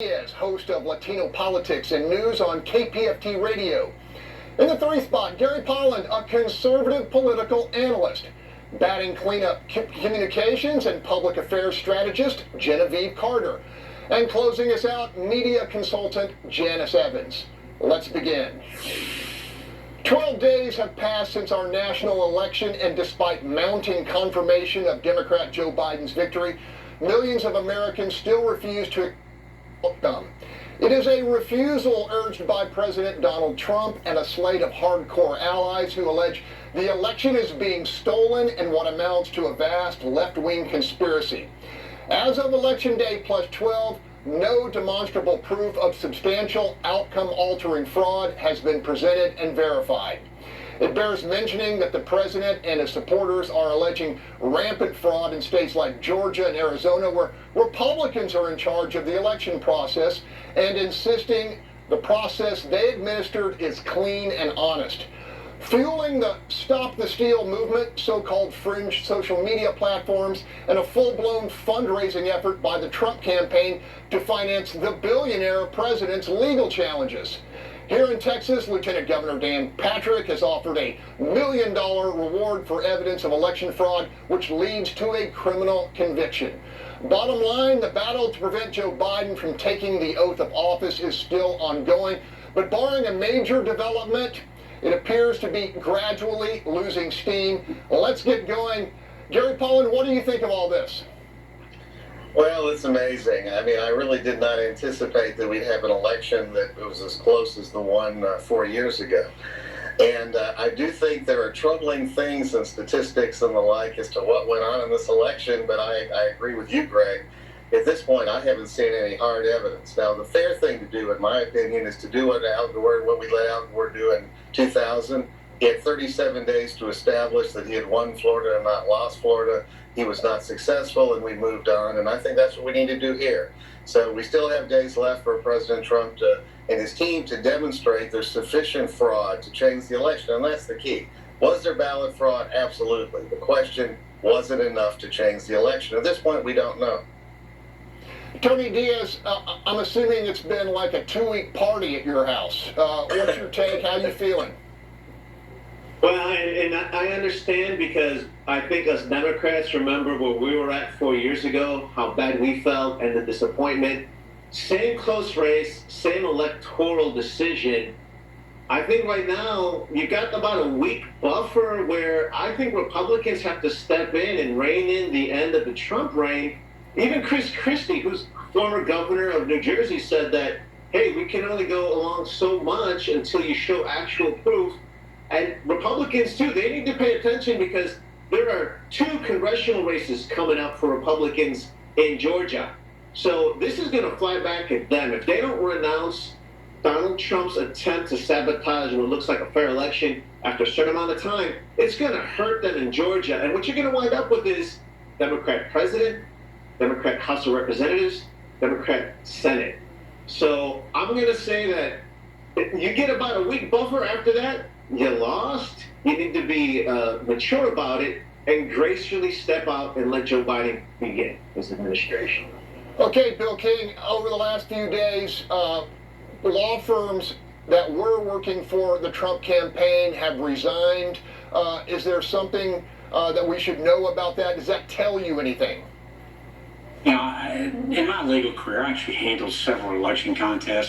Is host of Latino Politics and News on KPFT Radio. In the 3 spot, Gary Polland, a conservative political analyst. Batting cleanup communications and public affairs strategist Genevieve Carter. And closing us out, media consultant Janice Evans. Let's begin. 12 days have passed since our national election, and despite mounting confirmation of Democrat Joe Biden's victory, millions of Americans still refuse to outcome. It is a refusal urged by President Donald Trump and a slate of hardcore allies who allege the election is being stolen in what amounts to a vast left-wing conspiracy. As of Election Day plus 12, no demonstrable proof of substantial outcome-altering fraud has been presented and verified. It bears mentioning that the president and his supporters are alleging rampant fraud in states like Georgia and Arizona, where Republicans are in charge of the election process, and insisting the process they administered is clean and honest. Fueling the Stop the Steal movement, so-called fringe social media platforms, and a full-blown fundraising effort by the Trump campaign to finance the billionaire president's legal challenges. Here in Texas, Lieutenant Governor Dan Patrick has offered a $1 million reward for evidence of election fraud, which leads to a criminal conviction. Bottom line, the battle to prevent Joe Biden from taking the oath of office is still ongoing, but barring a major development, it appears to be gradually losing steam. Let's get going. Gary Polland, what do you think of all this? Well, it's amazing. I mean, I really did not anticipate that we'd have an election that was as close as the one 4 years ago. And I do think there are troubling things and statistics and the like as to what went on in this election, but I agree with you, Greg. At this point, I haven't seen any hard evidence. Now, the fair thing to do, in my opinion, is to do what we let Al Gore do in 2000. He had 37 days to establish that he had won Florida and not lost Florida. He was not successful, and we moved on, and I think that's what we need to do here. So we still have days left for President Trump and his team to demonstrate there's sufficient fraud to change the election, and that's the key. Was there ballot fraud? Absolutely. The question, was it enough to change the election? At this point, we don't know. Tony Diaz, I'm assuming it's been like a 2-week party at your house. What's your take? How you feeling? Well, and I understand, because I think us Democrats remember where we were at 4 years ago, how bad we felt, and the disappointment. Same close race, same electoral decision. I think right now you got about a week buffer where I think Republicans have to step in and rein in the end of the Trump reign. Even Chris Christie, who's former governor of New Jersey, said that, hey, we can only go along so much until you show actual proof. And Republicans, too, they need to pay attention, because there are 2 congressional races coming up for Republicans in Georgia. So this is going to fly back at them. If they don't renounce Donald Trump's attempt to sabotage what looks like a fair election after a certain amount of time, it's going to hurt them in Georgia. And what you're going to wind up with is Democrat president, Democrat House of Representatives, Democrat Senate. So I'm going to say that you get about a week buffer after that. You lost. You need to be mature about it and gracefully step out and let Joe Biden begin his administration. Okay, Bill King, over the last few days, law firms that were working for the Trump campaign have resigned. Is there something that we should know about that? Does that tell you anything? You know, in my legal career, I actually handled several election contests.